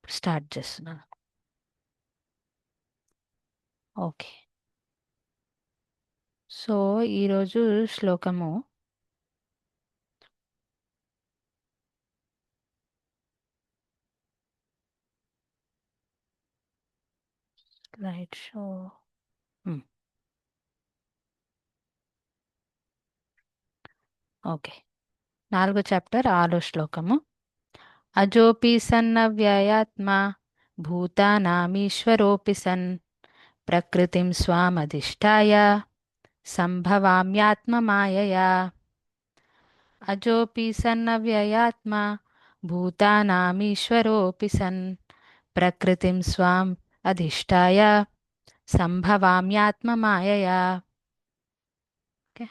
Start చేస్తున్నాను. Okay. So ఈరోజు శ్లోకము స్లైడ్ షో. ఓకే. 4వ చాప్టర్ 6వ శ్లోకము. అజోపి సన్నవ్యయాత్మా భూతానామీశ్వరోపి సన్ ప్రకృతిం స్వామధిష్టాయ సంభవామ్యాత్మమాయయా. అజోపి సన్నవ్యయాత్మా భూతానామీశ్వరోపి సన్ ప్రకృతిం స్వాం అధిష్టాయ సంభవామ్యాత్మమాయయా. ఓకే.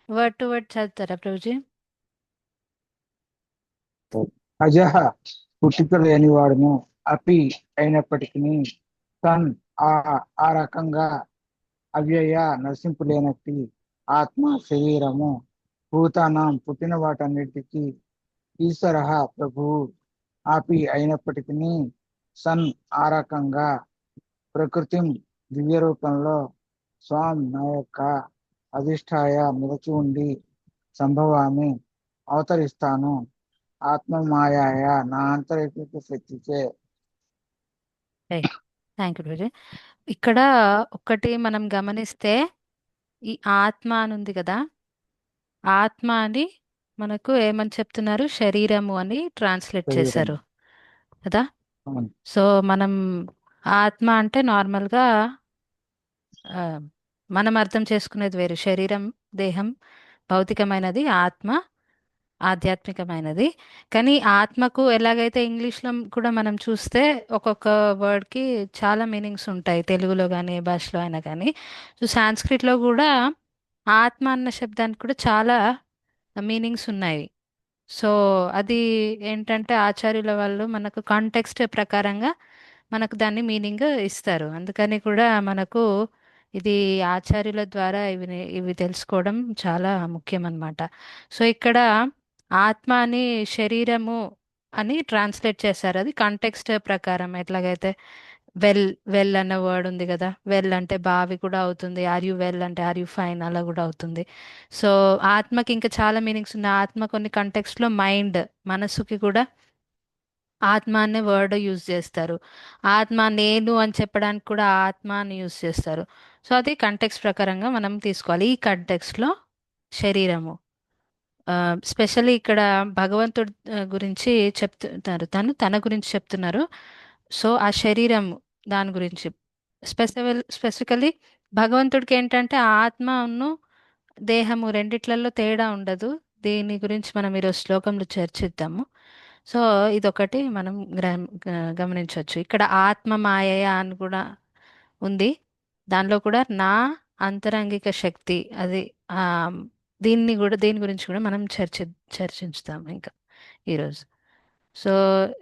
వర్డ్ టు వర్డ్ చదువుతారా ప్రభుజీ? అజహ పుట్టుక లేనివాడును, అపి అయినప్పటికీ, సన్ ఆ ఆ రకంగా, అవ్యయ నశింపు లేనట్టి, ఆత్మ శరీరము, భూతానం పుట్టిన వాటన్నిటికీ, ఈశ్వర ప్రభువు ఆపి అయినప్పటికీ, సన్ ఆ రకంగా, ప్రకృతి దివ్య రూపంలో, స్వాం నా యొక్క అధిష్టాయ నిలిచి ఉండి, సంభవామి అవతరిస్తాను, ఆత్మమాయాయ నా ఆంతరిక శక్తిచే. Thank you Prabhuji. ఇక్కడ ఒకటి మనం గమనిస్తే ఈ ఆత్మ అని ఉంది కదా, ఆత్మ అని మనకు ఏమని చెప్తున్నారు? శరీరము అని ట్రాన్స్లేట్ శరీరం. చేశారు కదా. అవును. సో మనం ఆత్మ అంటే నార్మల్గా ఆ, మనం అర్థం చేసుకునేది వేరు. శరీరం, దేహం భౌతికమైనది, ఆత్మ ఆధ్యాత్మికమైనది. కానీ ఆత్మకు ఎలాగైతే ఇంగ్లీష్లో కూడా మనం చూస్తే ఒక్కొక్క వర్డ్కి చాలా మీనింగ్స్ ఉంటాయి, తెలుగులో కానీ ఏ భాషలో అయినా కానీ. సో సాంస్క్రిట్లో కూడా ఆత్మ అన్న శబ్దానికి కూడా చాలా మీనింగ్స్ ఉన్నాయి. సో అది ఏంటంటే ఆచార్యుల వాళ్ళు మనకు కాంటెక్స్ట్ ప్రకారంగా మనకు దాన్ని మీనింగ్ ఇస్తారు. అందుకని కూడా మనకు ఇది ఆచార్యుల ద్వారా ఇవి తెలుసుకోవడం చాలా ముఖ్యం అన్నమాట. సో ఇక్కడ ఆత్మ అని శరీరము అని ట్రాన్స్లేట్ చేశారు. అది కాంటెక్స్ట్ ప్రకారం. ఎట్లాగైతే వెల్ వెల్ అన్న వర్డ్ ఉంది కదా, వెల్ అంటే బావి కూడా అవుతుంది, ఆర్ యు వెల్ అంటే ఆర్ యు ఫైన్ అలా కూడా అవుతుంది. సో ఆత్మకి ఇంకా చాలా మీనింగ్స్ ఉన్నాయి. ఆత్మ కొన్ని కంటెక్స్ట్లో మైండ్, మనసుకి కూడా ఆత్మ అనే వర్డ్ యూజ్ చేస్తారు. ఆత్మ నేను అని చెప్పడానికి కూడా ఆత్మ అని యూజ్ చేస్తారు. సో అది కంటెక్స్ట్ ప్రకారంగా మనం తీసుకోవాలి. ఈ కంటెక్స్ట్లో శరీరము స్పెషల్లీ ఇక్కడ భగవంతుడి గురించి చెప్తున్నారు, తన గురించి చెప్తున్నారు. సో ఆ శరీరం దాని గురించి స్పెసిఫికల్లీ భగవంతుడికి ఏంటంటే ఆత్మను దేహము రెండిట్లలో తేడా ఉండదు. దీని గురించి మనం ఈరోజు శ్లోకంలో చర్చిద్దాము. సో ఇదొకటి మనం గమనించవచ్చు. ఇక్కడ ఆత్మ మాయయ అని కూడా ఉంది. దానిలో కూడా నా అంతరంగిక శక్తి అది. ఆ దీని గురించి కూడా మనం చర్చించుతాం ఇంకా ఈరోజు. సో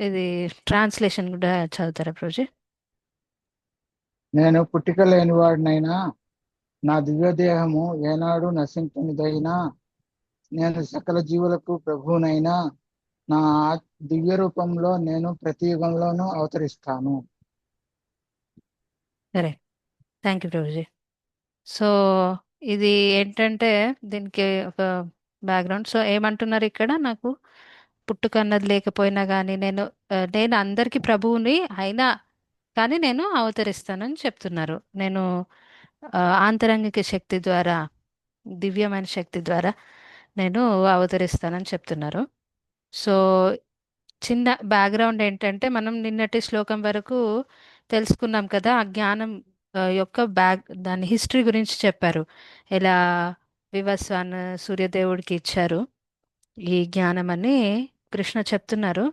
ఇది ట్రాన్స్లేషన్ కూడా చదువుతారా ప్రభుజీ? నేను పుట్టుక లేని వాడినైనా, నా దివ్యదేహము ఏనాడు నశించనిదైనా, నేను సకల జీవులకు ప్రభువునైనా, నా దివ్య రూపంలో నేను ప్రతి యుగంలోనూ అవతరిస్తాను. సరే, థ్యాంక్ యూ ప్రభుజీ. సో ఇది ఏంటంటే దీనికి ఒక బ్యాక్గ్రౌండ్. సో ఏమంటున్నారు ఇక్కడ, నాకు పుట్టుక అన్నది లేకపోయినా కానీ నేను అందరికీ ప్రభువుని అయినా కానీ నేను అవతరిస్తానని చెప్తున్నారు. నేను ఆంతరంగిక శక్తి ద్వారా, దివ్యమైన శక్తి ద్వారా నేను అవతరిస్తానని చెప్తున్నారు. సో చిన్న బ్యాక్గ్రౌండ్ ఏంటంటే మనం నిన్నటి శ్లోకం వరకు తెలుసుకున్నాం కదా, ఆ జ్ఞానం యొక్క దాని హిస్టరీ గురించి చెప్పారు. ఎలా వివస్వాన్ సూర్యదేవుడికి ఇచ్చారు ఈ జ్ఞానం అని కృష్ణ చెప్తున్నారు.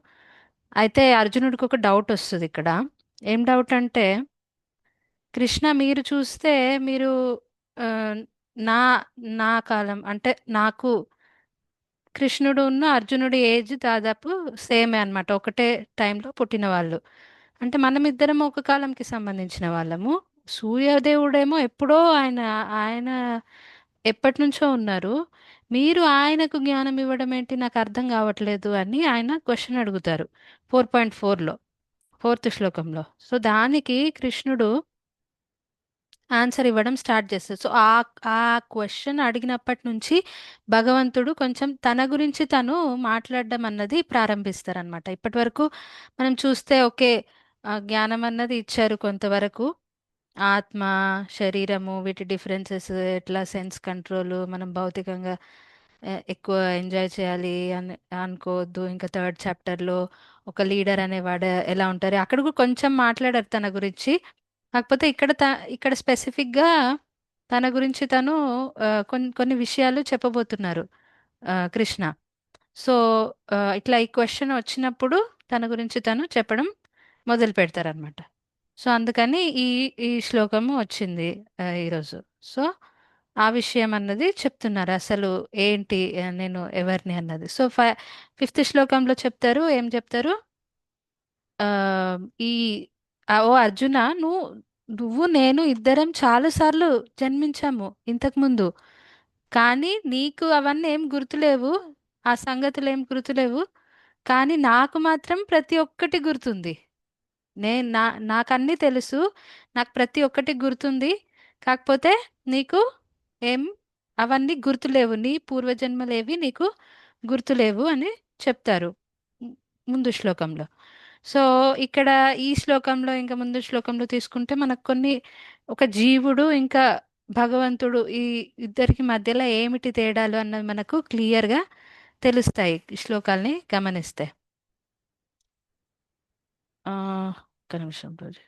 అయితే అర్జునుడికి ఒక డౌట్ వస్తుంది ఇక్కడ. ఏం డౌట్ అంటే, కృష్ణ మీరు చూస్తే మీరు ఆ, నా నా కాలం అంటే నాకు కృష్ణుడు ఉన్న అర్జునుడి ఏజ్ దాదాపు సేమే అన్నమాట, ఒకటే టైంలో పుట్టిన వాళ్ళు. అంటే మనమిద్దరం ఒక కాలంకి సంబంధించిన వాళ్ళము. సూర్యదేవుడేమో ఎప్పుడో ఆయన ఆయన ఎప్పటి నుంచో ఉన్నారు. మీరు ఆయనకు జ్ఞానం ఇవ్వడం ఏంటి నాకు అర్థం కావట్లేదు అని ఆయన క్వశ్చన్ అడుగుతారు 4.4లో, ఫోర్త్ శ్లోకంలో. సో దానికి కృష్ణుడు ఆన్సర్ ఇవ్వడం స్టార్ట్ చేస్తారు. సో ఆ ఆ క్వశ్చన్ అడిగినప్పటి నుంచి భగవంతుడు కొంచెం తన గురించి తను మాట్లాడడం అన్నది ప్రారంభిస్తారనమాట. ఇప్పటి వరకు మనం చూస్తే ఓకే, జ్ఞానం అన్నది ఇచ్చారు కొంతవరకు, ఆత్మ, శరీరము, వీటి డిఫరెన్సెస్, ఎట్లా సెన్స్ కంట్రోల్, మనం భౌతికంగా ఎక్కువ ఎంజాయ్ చేయాలి అని అనుకోవద్దు. ఇంకా థర్డ్ చాప్టర్లో ఒక లీడర్ అనేవాడు ఎలా ఉంటారు, అక్కడ కూడా కొంచెం మాట్లాడారు తన గురించి. కాకపోతే ఇక్కడ స్పెసిఫిక్గా తన గురించి తను కొన్ని కొన్ని విషయాలు చెప్పబోతున్నారు కృష్ణ. సో ఇట్లా ఈ క్వశ్చన్ వచ్చినప్పుడు తన గురించి తను చెప్పడం మొదలు పెడతారనమాట. సో అందుకని ఈ శ్లోకము వచ్చింది ఈరోజు. సో ఆ విషయం అన్నది చెప్తున్నారు, అసలు ఏంటి, నేను ఎవరిని అన్నది. సో ఫిఫ్త్ శ్లోకంలో చెప్తారు, ఏం చెప్తారు, ఆ, ఈ ఓ అర్జున, నువ్వు నువ్వు నేను ఇద్దరం చాలాసార్లు జన్మించాము ఇంతకు ముందు, కానీ నీకు అవన్నీ ఏం గుర్తులేవు, ఆ సంగతులు ఏం గుర్తులేవు, కానీ నాకు మాత్రం ప్రతి ఒక్కటి గుర్తుంది. నాకన్నీ తెలుసు, నాకు ప్రతి ఒక్కటి గుర్తుంది. కాకపోతే నీకు ఏం అవన్నీ గుర్తులేవు, నీ పూర్వజన్మలేవి నీకు గుర్తులేవు అని చెప్తారు ము- ముందు శ్లోకంలో. సో ఇక్కడ ఈ శ్లోకంలో ఇంకా ముందు శ్లోకంలో తీసుకుంటే మనకు కొన్ని, ఒక జీవుడు ఇంకా భగవంతుడు ఈ ఇద్దరికి మధ్యలో ఏమిటి తేడాలు అన్నది మనకు క్లియర్గా తెలుస్తాయి ఈ శ్లోకాల్ని గమనిస్తే. ఆ, ఒక్క నిమిషం రోజు,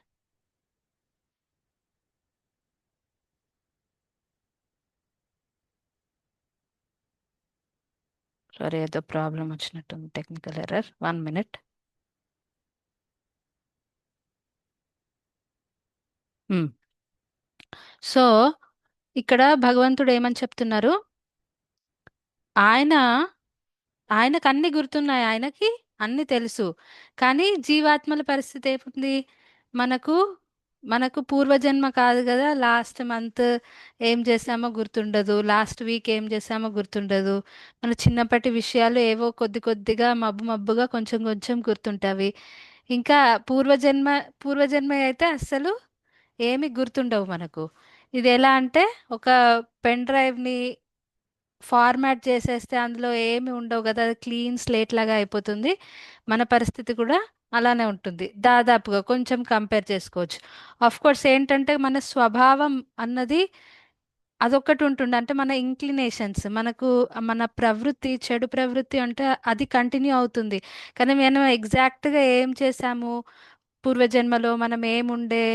సారీ ఏదో ప్రాబ్లం వచ్చినట్టుంది, టెక్నికల్ ఎర్రర్, 1 మినిట్. సో ఇక్కడ భగవంతుడు ఏమని చెప్తున్నారు, ఆయన ఆయనకు అన్ని గుర్తున్నాయి, ఆయనకి అన్ని తెలుసు. కానీ జీవాత్మల పరిస్థితి ఏముంది, మనకు మనకు పూర్వజన్మ కాదు కదా, లాస్ట్ మంత్ ఏం చేసామో గుర్తుండదు, లాస్ట్ వీక్ ఏం చేసామో గుర్తుండదు, మన చిన్నప్పటి విషయాలు ఏవో కొద్ది కొద్దిగా మబ్బు మబ్బుగా కొంచెం కొంచెం గుర్తుంటావి. ఇంకా పూర్వజన్మ పూర్వజన్మ అయితే అస్సలు ఏమి గుర్తుండవు మనకు. ఇది ఎలా అంటే ఒక పెన్ డ్రైవ్ని ఫార్మాట్ చేసేస్తే అందులో ఏమి ఉండవు కదా, అది క్లీన్ స్లేట్ లాగా అయిపోతుంది. మన పరిస్థితి కూడా అలానే ఉంటుంది దాదాపుగా, కొంచెం కంపేర్ చేసుకోవచ్చు. ఆఫ్ కోర్స్ ఏంటంటే మన స్వభావం అన్నది అదొక్కటి ఉంటుంది, అంటే మన ఇంక్లినేషన్స్, మనకు మన ప్రవృత్తి, చెడు ప్రవృత్తి అంటే అది కంటిన్యూ అవుతుంది. కానీ మనం ఎగ్జాక్ట్గా ఏం చేసాము పూర్వజన్మలో, మనం ఏముండే,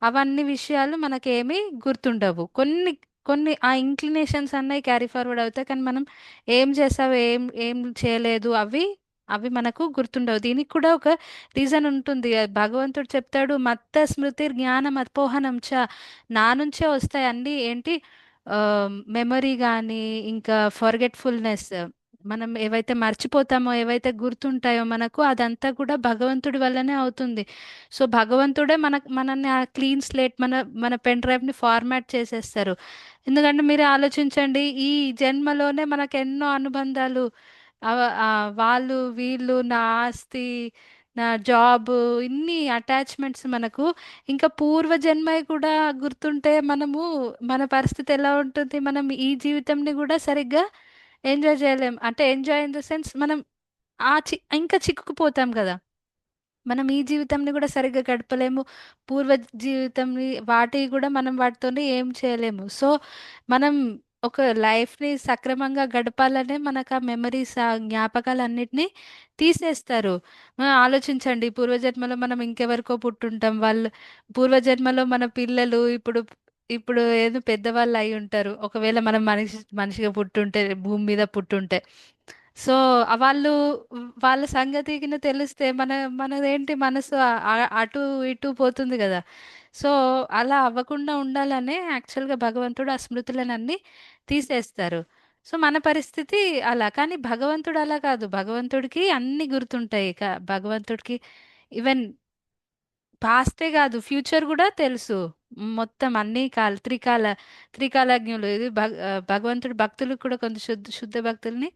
అవన్నీ విషయాలు మనకేమీ గుర్తుండవు. కొన్ని కొన్ని ఆ ఇంక్లినేషన్స్ అన్నవి క్యారీ ఫార్వర్డ్ అవుతాయి, కానీ మనం ఏం చేసావు, ఏం ఏం చేయలేదు, అవి అవి మనకు గుర్తుండవు. దీనికి కూడా ఒక రీజన్ ఉంటుంది. భగవంతుడు చెప్తాడు, మత్త స్మృతి జ్ఞానం అపోహనం చ, నా నుంచే వస్తాయి అన్నీ, ఏంటి, మెమరీ కానీ ఇంకా ఫర్గెట్ఫుల్నెస్, మనం ఏవైతే మర్చిపోతామో, ఏవైతే గుర్తుంటాయో మనకు, అదంతా కూడా భగవంతుడి వల్లనే అవుతుంది. సో భగవంతుడే మనల్ని ఆ క్లీన్ స్లేట్, మన పెన్ డ్రైవ్ని ఫార్మాట్ చేసేస్తారు. ఎందుకంటే మీరు ఆలోచించండి, ఈ జన్మలోనే మనకు ఎన్నో అనుబంధాలు, వాళ్ళు వీళ్ళు, నా ఆస్తి, నా జాబ్, ఇన్ని అటాచ్మెంట్స్ మనకు, ఇంకా పూర్వజన్మవి కూడా గుర్తుంటే మనము, మన పరిస్థితి ఎలా ఉంటుంది, మనం ఈ జీవితంని కూడా సరిగ్గా ఎంజాయ్ చేయలేం. అంటే ఎంజాయ్ ఇన్ ద సెన్స్, మనం ఇంకా చిక్కుకుపోతాం కదా, మనం ఈ జీవితంని కూడా సరిగ్గా గడపలేము, పూర్వ జీవితంని వాటి కూడా మనం వాటితోని ఏం చేయలేము. సో మనం ఒక లైఫ్ని సక్రమంగా గడపాలనే మనకు ఆ మెమరీస్, ఆ జ్ఞాపకాలన్నిటినీ తీసేస్తారు. ఆలోచించండి, పూర్వజన్మలో మనం ఇంకెవరికో పుట్టుంటాం, వాళ్ళు పూర్వజన్మలో మన పిల్లలు ఇప్పుడు ఇప్పుడు ఏదో పెద్దవాళ్ళు అయి ఉంటారు, ఒకవేళ మనం మనిషిగా పుట్టుంటే, భూమి మీద పుట్టుంటే. సో వాళ్ళు, వాళ్ళ సంగతి కింద తెలిస్తే మనదేంటి మనసు అటు ఇటు పోతుంది కదా. సో అలా అవ్వకుండా ఉండాలనే యాక్చువల్గా భగవంతుడు ఆ స్మృతులను అన్ని తీసేస్తారు. సో మన పరిస్థితి అలా, కానీ భగవంతుడు అలా కాదు, భగవంతుడికి అన్ని గుర్తుంటాయి. భగవంతుడికి ఈవెన్ పాస్టే కాదు, ఫ్యూచర్ కూడా తెలుసు. మొత్తం అన్ని త్రికాలజ్ఞులు. ఇది భగవంతుడు భక్తులు కూడా కొంత శుద్ధ భక్తుల్ని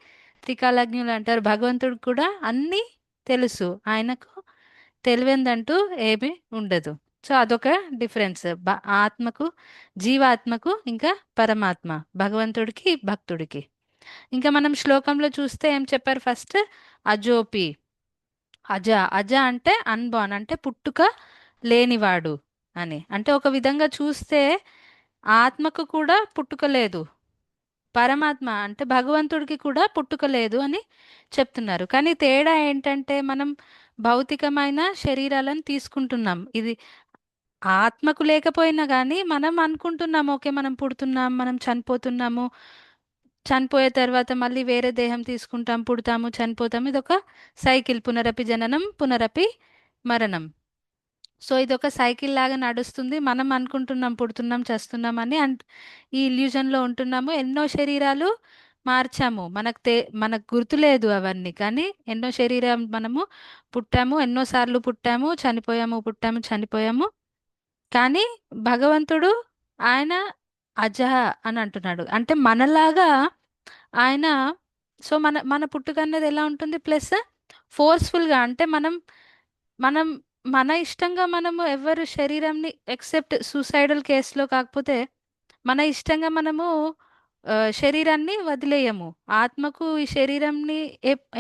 త్రికాలజ్ఞులు అంటారు. భగవంతుడు కూడా అన్నీ తెలుసు. ఆయనకు తెలియందంటూ ఏమీ ఉండదు. సో అదొక డిఫరెన్స్. ఆత్మకు, జీవాత్మకు, ఇంకా పరమాత్మ, భగవంతుడికి, భక్తుడికి. ఇంకా మనం శ్లోకంలో చూస్తే ఏం చెప్పారు ఫస్ట్? అజోపి, అజ. అజ అంటే అన్బాన్, అంటే పుట్టుక లేనివాడు అని. అంటే ఒక విధంగా చూస్తే ఆత్మకు కూడా పుట్టుక లేదు, పరమాత్మ అంటే భగవంతుడికి కూడా పుట్టుక లేదు అని చెప్తున్నారు. కానీ తేడా ఏంటంటే మనం భౌతికమైన శరీరాలను తీసుకుంటున్నాం. ఇది ఆత్మకు లేకపోయినా కానీ మనం అనుకుంటున్నాం, ఓకే మనం పుడుతున్నాం, మనం చనిపోతున్నాము, చనిపోయే తర్వాత మళ్ళీ వేరే దేహం తీసుకుంటాం, పుడతాము, చనిపోతాము. ఇదొక సైకిల్, పునరపి జననం పునరపి మరణం. సో ఇది ఒక సైకిల్ లాగా నడుస్తుంది. మనం అనుకుంటున్నాం పుడుతున్నాం, చేస్తున్నాం అని ఈ ఇల్యూజన్ లో ఉంటున్నాము. ఎన్నో శరీరాలు మార్చాము, మనకు గుర్తులేదు అవన్నీ, కానీ ఎన్నో శరీరం మనము పుట్టాము, ఎన్నోసార్లు పుట్టాము, చనిపోయాము, పుట్టాము, చనిపోయాము. కానీ భగవంతుడు, ఆయన అజహ అని అంటున్నాడు. అంటే మనలాగా ఆయన. సో మన మన పుట్టుక అనేది ఎలా ఉంటుంది? ప్లస్ ఫోర్స్ఫుల్గా, అంటే మనం మన ఇష్టంగా మనము ఎవరు శరీరంని, ఎక్సెప్ట్ సూసైడల్ కేసులో కాకపోతే మన ఇష్టంగా మనము శరీరాన్ని వదిలేయము. ఆత్మకు ఈ శరీరంని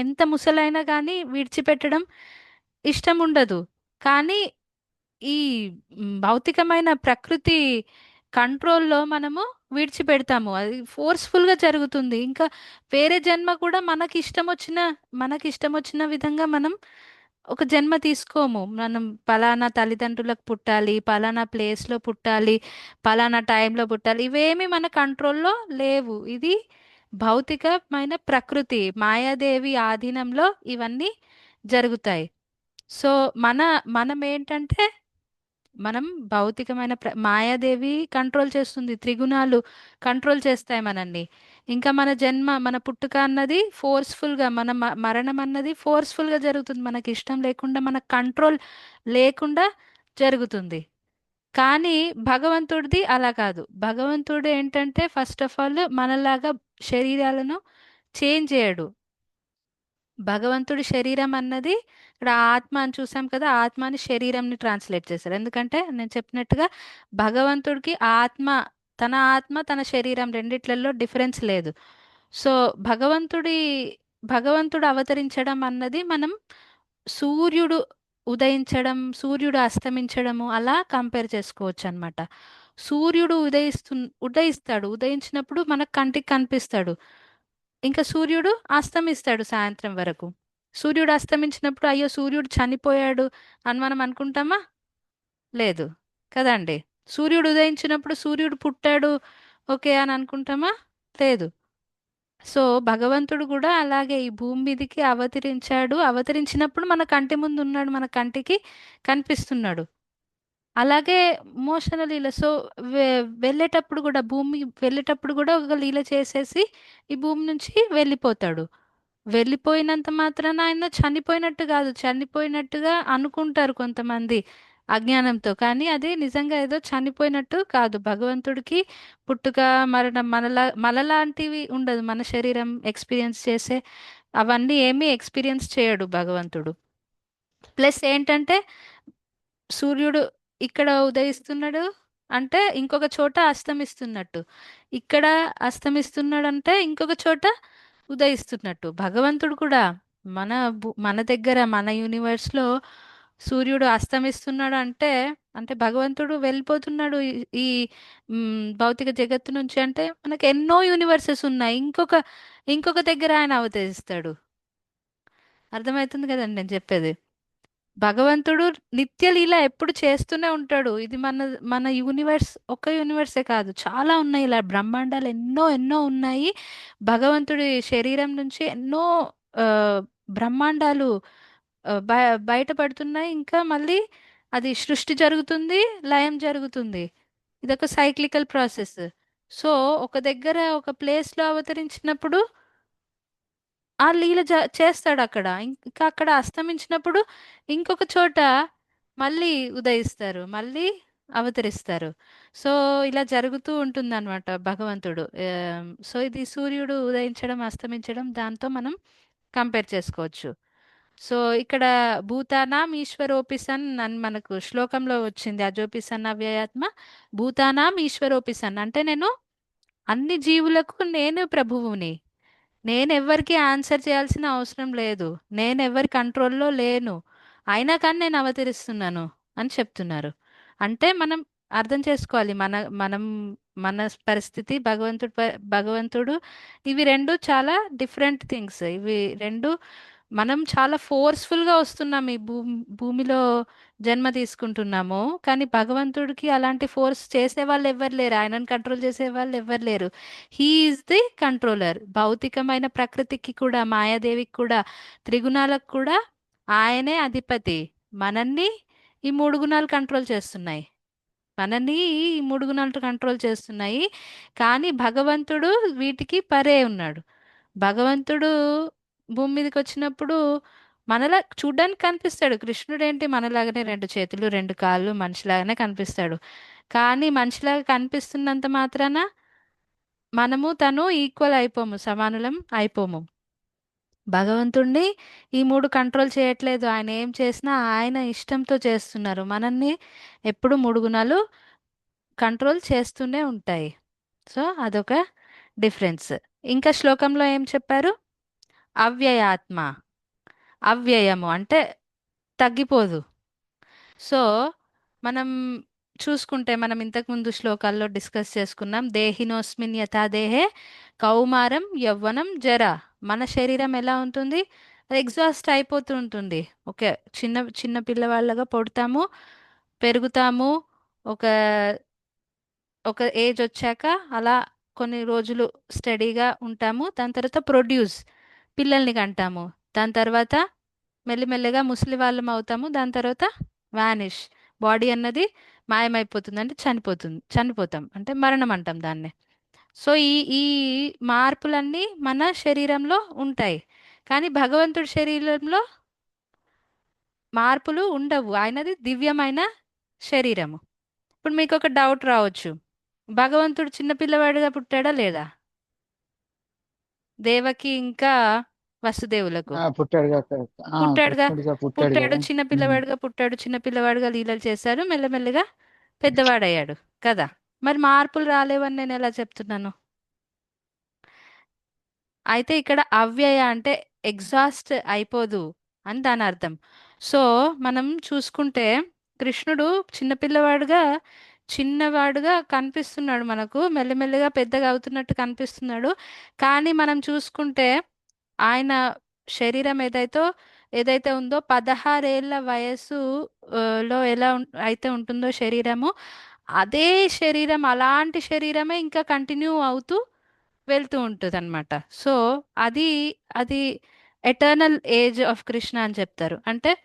ఎంత ముసలైనా కానీ విడిచిపెట్టడం ఇష్టం ఉండదు. కానీ ఈ భౌతికమైన ప్రకృతి కంట్రోల్లో మనము విడిచిపెడతాము. అది ఫోర్స్ఫుల్గా జరుగుతుంది. ఇంకా వేరే జన్మ కూడా మనకి ఇష్టం వచ్చిన విధంగా మనం ఒక జన్మ తీసుకోము. మనం పలానా తల్లిదండ్రులకు పుట్టాలి, పలానా ప్లేస్లో పుట్టాలి, పలానా టైంలో పుట్టాలి, ఇవేమి మన కంట్రోల్లో లేవు. ఇది భౌతికమైన ప్రకృతి, మాయాదేవి ఆధీనంలో ఇవన్నీ జరుగుతాయి. సో మన మనం ఏంటంటే మనం భౌతికమైన మాయాదేవి కంట్రోల్ చేస్తుంది, త్రిగుణాలు కంట్రోల్ చేస్తాయి మనల్ని. ఇంకా మన జన్మ, మన పుట్టుక అన్నది ఫోర్స్ఫుల్గా, మన మరణం అన్నది ఫోర్స్ఫుల్గా జరుగుతుంది, మనకి ఇష్టం లేకుండా, మన కంట్రోల్ లేకుండా జరుగుతుంది. కానీ భగవంతుడిది అలా కాదు. భగవంతుడు ఏంటంటే ఫస్ట్ ఆఫ్ ఆల్ మనలాగా శరీరాలను చేంజ్ చేయడు. భగవంతుడి శరీరం అన్నది, ఇక్కడ ఆత్మ అని చూసాం కదా, ఆత్మ అని శరీరంని ట్రాన్స్లేట్ చేశారు. ఎందుకంటే నేను చెప్పినట్టుగా భగవంతుడికి ఆత్మ తన శరీరం రెండిట్లలో డిఫరెన్స్ లేదు. సో భగవంతుడి భగవంతుడు అవతరించడం అన్నది మనం సూర్యుడు ఉదయించడం, సూర్యుడు అస్తమించడము అలా కంపేర్ చేసుకోవచ్చు అన్నమాట. సూర్యుడు ఉదయిస్తాడు, ఉదయించినప్పుడు మనకు కంటికి కనిపిస్తాడు. ఇంకా సూర్యుడు అస్తమిస్తాడు సాయంత్రం వరకు. సూర్యుడు అస్తమించినప్పుడు అయ్యో సూర్యుడు చనిపోయాడు అని మనం అనుకుంటామా? లేదు కదండి. సూర్యుడు ఉదయించినప్పుడు సూర్యుడు పుట్టాడు ఓకే అని అనుకుంటామా? లేదు. సో భగవంతుడు కూడా అలాగే ఈ భూమి మీదకి అవతరించాడు. అవతరించినప్పుడు మన కంటి ముందు ఉన్నాడు, మన కంటికి కనిపిస్తున్నాడు. అలాగే మోషణ లీల. సో వెళ్ళేటప్పుడు కూడా, భూమి వెళ్ళేటప్పుడు కూడా ఒక లీల చేసేసి ఈ భూమి నుంచి వెళ్ళిపోతాడు. వెళ్ళిపోయినంత మాత్రాన ఆయన చనిపోయినట్టు కాదు. చనిపోయినట్టుగా అనుకుంటారు కొంతమంది అజ్ఞానంతో, కానీ అది నిజంగా ఏదో చనిపోయినట్టు కాదు. భగవంతుడికి పుట్టుక, మరణం మనలాంటివి ఉండదు. మన శరీరం ఎక్స్పీరియన్స్ చేసే అవన్నీ ఏమీ ఎక్స్పీరియన్స్ చేయడు భగవంతుడు. ప్లస్ ఏంటంటే సూర్యుడు ఇక్కడ ఉదయిస్తున్నాడు అంటే ఇంకొక చోట అస్తమిస్తున్నట్టు, ఇక్కడ అస్తమిస్తున్నాడు అంటే ఇంకొక చోట ఉదయిస్తున్నట్టు. భగవంతుడు కూడా మన దగ్గర, మన యూనివర్స్లో సూర్యుడు అస్తమిస్తున్నాడు అంటే, అంటే భగవంతుడు వెళ్ళిపోతున్నాడు ఈ భౌతిక జగత్తు నుంచి. అంటే మనకు ఎన్నో యూనివర్సెస్ ఉన్నాయి, ఇంకొక దగ్గర ఆయన అవతరిస్తాడు. అర్థమవుతుంది కదండి నేను చెప్పేది? భగవంతుడు నిత్య లీల ఎప్పుడు చేస్తూనే ఉంటాడు. ఇది మన యూనివర్స్, ఒక్క యూనివర్సే కాదు, చాలా ఉన్నాయి. ఇలా బ్రహ్మాండాలు ఎన్నో ఎన్నో ఉన్నాయి. భగవంతుడి శరీరం నుంచి ఎన్నో ఆ, బ్రహ్మాండాలు బయటపడుతున్నాయి. ఇంకా మళ్ళీ అది సృష్టి జరుగుతుంది, లయం జరుగుతుంది. ఇదొక సైక్లికల్ ప్రాసెస్. సో ఒక దగ్గర ఒక ప్లేస్లో అవతరించినప్పుడు ఆ లీల చేస్తాడు అక్కడ. ఇంకా అక్కడ అస్తమించినప్పుడు ఇంకొక చోట మళ్ళీ ఉదయిస్తారు, మళ్ళీ అవతరిస్తారు. సో ఇలా జరుగుతూ ఉంటుందన్నమాట భగవంతుడు. సో ఇది సూర్యుడు ఉదయించడం, అస్తమించడం దాంతో మనం కంపేర్ చేసుకోవచ్చు. సో ఇక్కడ భూతానాం ఈశ్వరోపి సన్ అని మనకు శ్లోకంలో వచ్చింది. అజోపి సన్ అవ్యయాత్మ భూతానాం ఈశ్వరోపి సన్ అంటే నేను అన్ని జీవులకు నేను ప్రభువుని. నేను ఎవ్వరికి ఆన్సర్ చేయాల్సిన అవసరం లేదు. నేను ఎవరి కంట్రోల్లో లేను. అయినా కానీ నేను అవతరిస్తున్నాను అని చెప్తున్నారు. అంటే మనం అర్థం చేసుకోవాలి మనం మన పరిస్థితి, భగవంతుడు ఇవి రెండు చాలా డిఫరెంట్ థింగ్స్. ఇవి రెండు మనం చాలా ఫోర్స్ఫుల్గా వస్తున్నాం ఈ భూమిలో జన్మ తీసుకుంటున్నాము. కానీ భగవంతుడికి అలాంటి ఫోర్స్ చేసే వాళ్ళు ఎవ్వరు లేరు. ఆయనను కంట్రోల్ చేసే వాళ్ళు ఎవ్వరు లేరు. He is the controller. భౌతికమైన ప్రకృతికి కూడా, మాయాదేవికి కూడా, త్రిగుణాలకు కూడా ఆయనే అధిపతి. మనల్ని ఈ మూడు గుణాలు కంట్రోల్ చేస్తున్నాయి. మనల్ని ఈ మూడు గుణాలు కంట్రోల్ చేస్తున్నాయి. కానీ భగవంతుడు వీటికి పరే ఉన్నాడు. భగవంతుడు భూమి మీదకి వచ్చినప్పుడు మనలా చూడ్డానికి కనిపిస్తాడు. కృష్ణుడు ఏంటి మనలాగానే రెండు చేతులు, రెండు కాళ్ళు, మనిషిలాగానే కనిపిస్తాడు. కానీ మనిషిలాగా కనిపిస్తున్నంత మాత్రాన మనము తను ఈక్వల్ అయిపోము, సమానులం అయిపోము. భగవంతుణ్ణి ఈ మూడు కంట్రోల్ చేయట్లేదు. ఆయన ఏం చేసినా ఆయన ఇష్టంతో చేస్తున్నారు. మనల్ని ఎప్పుడు మూడు గుణాలు కంట్రోల్ చేస్తూనే ఉంటాయి. సో అదొక డిఫరెన్స్. ఇంకా శ్లోకంలో ఏం చెప్పారు? అవ్యయాత్మ. అవ్యయము అంటే తగ్గిపోదు. సో మనం చూసుకుంటే మనం ఇంతకుముందు శ్లోకాల్లో డిస్కస్ చేసుకున్నాం. దేహినోస్మిన్ యథా దేహే కౌమారం యవ్వనం జర. మన శరీరం ఎలా ఉంటుంది? అది ఎగ్జాస్ట్ అయిపోతూ ఉంటుంది. ఓకే, చిన్న చిన్న పిల్లవాళ్ళగా పుడతాము, పెరుగుతాము. ఒక ఒక ఏజ్ వచ్చాక అలా కొన్ని రోజులు స్టడీగా ఉంటాము. దాని తర్వాత ప్రొడ్యూస్ పిల్లల్ని కంటాము. దాని తర్వాత మెల్లిమెల్లిగా ముసలి వాళ్ళం అవుతాము. దాని తర్వాత వానిష్ బాడీ అన్నది మాయమైపోతుంది, అంటే చనిపోతాం అంటే మరణం అంటాం దాన్ని. సో ఈ మార్పులన్నీ మన శరీరంలో ఉంటాయి. కానీ భగవంతుడి శరీరంలో మార్పులు ఉండవు. ఆయనది దివ్యమైన శరీరము. ఇప్పుడు మీకు ఒక డౌట్ రావచ్చు, భగవంతుడు చిన్నపిల్లవాడిగా పుట్టాడా లేదా? దేవకి ఇంకా వసుదేవులకు పుట్టాడుగా. పుట్టాడుగా. కృష్ణుడిగా పుట్టాడు పుట్టాడు కదా. ఉమ్. చిన్నపిల్లవాడిగా పుట్టాడు, చిన్నపిల్లవాడిగా లీలలు చేశారు, మెల్లమెల్లిగా పెద్దవాడయ్యాడు కదా. మరి మార్పులు రాలేవని నేను ఎలా చెప్తున్నాను? అయితే ఇక్కడ అవ్యయ అంటే ఎగ్జాస్ట్ అయిపోదు అని దాని అర్థం. సో మనం చూసుకుంటే కృష్ణుడు చిన్నవాడుగా కనిపిస్తున్నాడు మనకు, మెల్లిమెల్లిగా పెద్దగా అవుతున్నట్టు కనిపిస్తున్నాడు. కానీ మనం చూసుకుంటే ఆయన శరీరం ఏదైతే ఉందో 16 ఏళ్ల వయస్సు లో ఎలా అయితే ఉంటుందో శరీరము, అదే శరీరం, అలాంటి శరీరమే ఇంకా కంటిన్యూ అవుతూ వెళ్తూ ఉంటుంది అనమాట. సో అది అది ఎటర్నల్ ఏజ్ ఆఫ్ కృష్ణ అని చెప్తారు. అంటే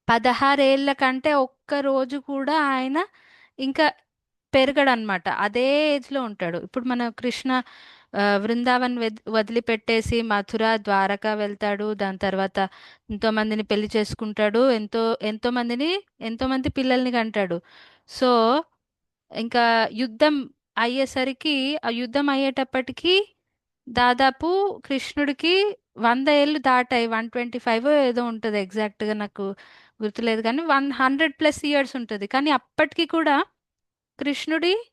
16 ఏళ్ల కంటే ఒక్క రోజు కూడా ఆయన ఇంకా పెరగడనమాట. అదే ఏజ్లో ఉంటాడు. ఇప్పుడు మన కృష్ణ బృందావన్ వదిలిపెట్టేసి మథుర, ద్వారక వెళ్తాడు. దాని తర్వాత ఎంతో మందిని పెళ్లి చేసుకుంటాడు. ఎంతో మంది పిల్లల్ని కంటాడు. సో ఇంకా యుద్ధం అయ్యేసరికి, ఆ యుద్ధం అయ్యేటప్పటికి దాదాపు కృష్ణుడికి 100 ఏళ్ళు దాటాయి. 125 ఏదో ఉంటుంది, ఎగ్జాక్ట్గా నాకు గుర్తులేదు. కానీ 100+ ఇయర్స్ ఉంటుంది. కానీ అప్పటికి కూడా కృష్ణుడి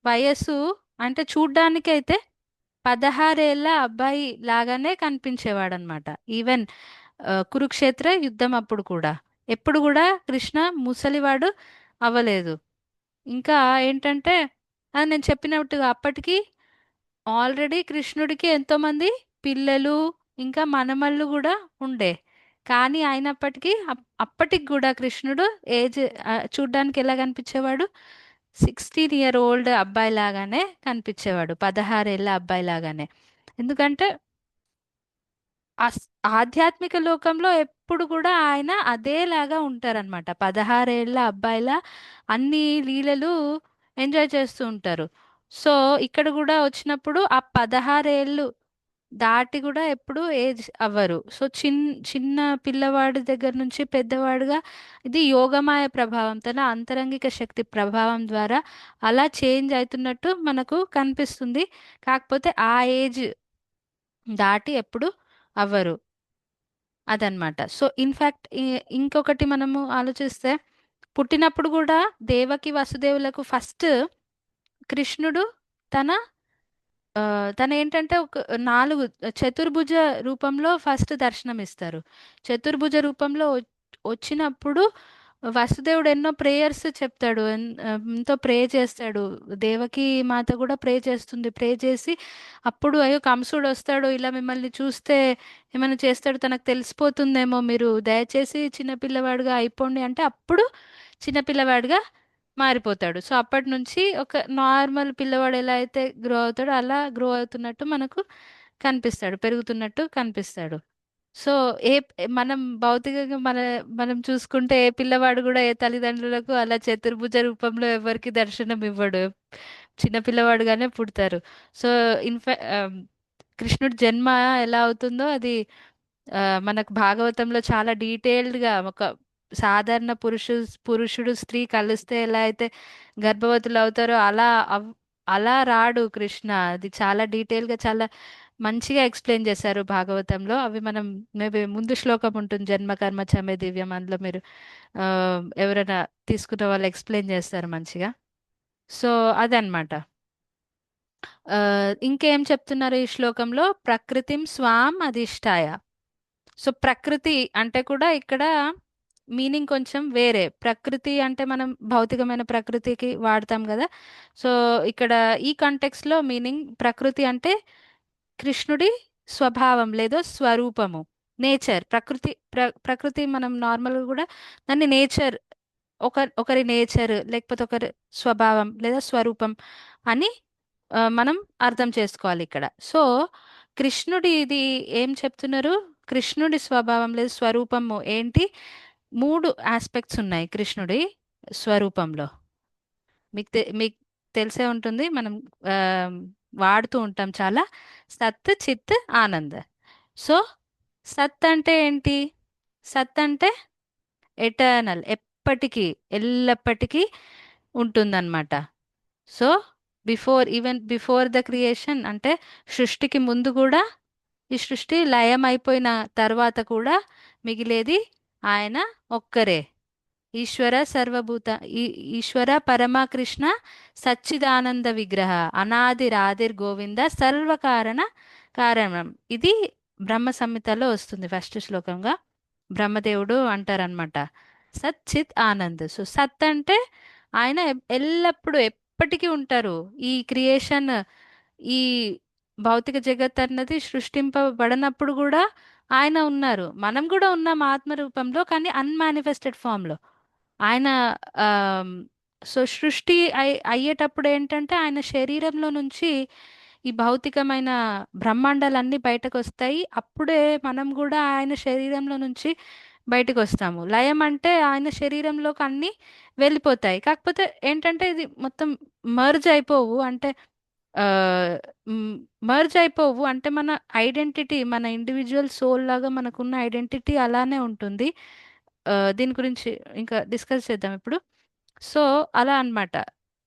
వయస్సు అంటే చూడ్డానికి అయితే 16 ఏళ్ల అబ్బాయి లాగానే కనిపించేవాడనమాట. ఈవెన్ కురుక్షేత్ర యుద్ధం అప్పుడు కూడా ఎప్పుడు కూడా కృష్ణ ముసలివాడు అవ్వలేదు. ఇంకా ఏంటంటే అది నేను చెప్పినట్టుగా అప్పటికి ఆల్రెడీ కృష్ణుడికి ఎంతోమంది పిల్లలు ఇంకా మనమళ్ళు కూడా ఉండే. కానీ అయినప్పటికీ అప్పటికి కూడా కృష్ణుడు ఏజ్ చూడ్డానికి ఎలా కనిపించేవాడు? 16 ఇయర్ ఓల్డ్ అబ్బాయి లాగానే కనిపించేవాడు, 16 ఏళ్ల అబ్బాయి లాగానే. ఎందుకంటే అస్- ఆధ్యాత్మిక లోకంలో ఎప్పుడు కూడా ఆయన అదేలాగా ఉంటారనమాట. 16 ఏళ్ల అబ్బాయిలా అన్ని లీలలు ఎంజాయ్ చేస్తూ ఉంటారు. సో ఇక్కడ కూడా వచ్చినప్పుడు ఆ 16 ఏళ్ళు దాటి కూడా ఎప్పుడు ఏజ్ అవ్వరు. సో చిన్న పిల్లవాడి దగ్గర నుంచి పెద్దవాడుగా ఇది యోగమాయ ప్రభావం, తన అంతరంగిక శక్తి ప్రభావం ద్వారా అలా చేంజ్ అవుతున్నట్టు మనకు కనిపిస్తుంది. కాకపోతే ఆ ఏజ్ దాటి ఎప్పుడు అవ్వరు. అదనమాట. సో ఇన్ఫ్యాక్ట్ ఇంకొకటి మనము ఆలోచిస్తే పుట్టినప్పుడు కూడా దేవకి వసుదేవులకు ఫస్ట్ కృష్ణుడు తన ఆ, తను ఏంటంటే ఒక 4 చతుర్భుజ రూపంలో ఫస్ట్ దర్శనం ఇస్తారు. చతుర్భుజ రూపంలో వచ్చినప్పుడు వసుదేవుడు ఎన్నో ప్రేయర్స్ చెప్తాడు, ఎంతో ప్రే చేస్తాడు. దేవకి మాత కూడా ప్రే చేస్తుంది. ప్రే చేసి అప్పుడు అయ్యో కంసుడు వస్తాడు, ఇలా మిమ్మల్ని చూస్తే ఏమైనా చేస్తాడు, తనకు తెలిసిపోతుందేమో, మీరు దయచేసి చిన్నపిల్లవాడుగా అయిపోండి అంటే అప్పుడు చిన్నపిల్లవాడిగా మారిపోతాడు. సో అప్పటి నుంచి ఒక నార్మల్ పిల్లవాడు ఎలా అయితే గ్రో అవుతాడో అలా గ్రో అవుతున్నట్టు మనకు కనిపిస్తాడు, పెరుగుతున్నట్టు కనిపిస్తాడు. సో ఏ మనం భౌతికంగా మనం చూసుకుంటే ఏ పిల్లవాడు కూడా ఏ తల్లిదండ్రులకు అలా చతుర్భుజ రూపంలో ఎవరికి దర్శనం ఇవ్వడు. చిన్న పిల్లవాడుగానే పుడతారు. సో ఇన్ఫా కృష్ణుడి జన్మ ఎలా అవుతుందో అది మనకు భాగవతంలో చాలా డీటెయిల్డ్ గా ఒక సాధారణ పురుషుడు స్త్రీ కలిస్తే ఎలా అయితే గర్భవతులు అవుతారో అలా రాడు కృష్ణ. అది చాలా డీటెయిల్ గా చాలా మంచిగా ఎక్స్ప్లెయిన్ చేశారు భాగవతంలో. అవి మనం మేబీ ముందు శ్లోకం ఉంటుంది, జన్మ కర్మ చమే దివ్యం, అందులో మీరు ఆ, ఎవరైనా తీసుకున్న వాళ్ళు ఎక్స్ప్లెయిన్ చేస్తారు మంచిగా. సో అదనమాట. ఆ, ఇంకేం చెప్తున్నారు ఈ శ్లోకంలో? ప్రకృతిం స్వాం అధిష్టాయ. సో ప్రకృతి అంటే కూడా ఇక్కడ మీనింగ్ కొంచెం వేరే. ప్రకృతి అంటే మనం భౌతికమైన ప్రకృతికి వాడతాం కదా. సో ఇక్కడ ఈ కంటెక్స్ట్ లో మీనింగ్ ప్రకృతి అంటే కృష్ణుడి స్వభావం లేదా స్వరూపము, నేచర్. ప్రకృతి మనం నార్మల్గా కూడా దాన్ని నేచర్, ఒకరి నేచర్ లేకపోతే ఒకరి స్వభావం లేదా స్వరూపం అని మనం అర్థం చేసుకోవాలి ఇక్కడ. సో కృష్ణుడి ఇది ఏం చెప్తున్నారు? కృష్ణుడి స్వభావం లేదా స్వరూపము ఏంటి? 3 ఆస్పెక్ట్స్ ఉన్నాయి కృష్ణుడి స్వరూపంలో. మీకు తెలిసే ఉంటుంది, మనం ఆ, వాడుతూ ఉంటాం చాలా. సత్ చిత్ ఆనంద్. సో సత్ అంటే ఏంటి? సత్ అంటే ఎటర్నల్, ఎప్పటికీ ఎల్లప్పటికీ ఉంటుందన్నమాట. సో బిఫోర్ ద క్రియేషన్ అంటే సృష్టికి ముందు కూడా, ఈ సృష్టి లయం అయిపోయిన తర్వాత కూడా మిగిలేది ఆయన ఒక్కరే. ఈశ్వర సర్వభూత ఈశ్వర పరమకృష్ణ సచ్చిదానంద విగ్రహ అనాదిరాదిర్ గోవింద సర్వకారణ కారణం. ఇది బ్రహ్మ సంహితలో వస్తుంది ఫస్ట్ శ్లోకంగా. బ్రహ్మదేవుడు అంటారనమాట సచ్చిత్ ఆనంద్. సో సత్ అంటే ఆయన ఎల్లప్పుడూ ఎప్పటికీ ఉంటారు. ఈ క్రియేషన్, ఈ భౌతిక జగత్ అన్నది సృష్టింపబడినప్పుడు కూడా ఆయన ఉన్నారు. మనం కూడా ఉన్నాం ఆత్మ రూపంలో, కానీ అన్మానిఫెస్టెడ్ ఫామ్ లో. ఆయన ఆమ్, సో సృష్టి అయ్యేటప్పుడు ఏంటంటే ఆయన శరీరంలో నుంచి ఈ భౌతికమైన బ్రహ్మాండాలన్నీ బయటకు వస్తాయి. అప్పుడే మనం కూడా ఆయన శరీరంలో నుంచి బయటకు వస్తాము. లయం అంటే ఆయన శరీరంలోకి అన్ని వెళ్ళిపోతాయి. కాకపోతే ఏంటంటే ఇది మొత్తం మర్జ్ అయిపోవు అంటే మర్జ్ అయిపోవు అంటే మన ఐడెంటిటీ, మన ఇండివిజువల్ సోల్ లాగా మనకున్న ఐడెంటిటీ అలానే ఉంటుంది. దీని గురించి ఇంకా డిస్కస్ చేద్దాం ఇప్పుడు. సో అలా అన్నమాట.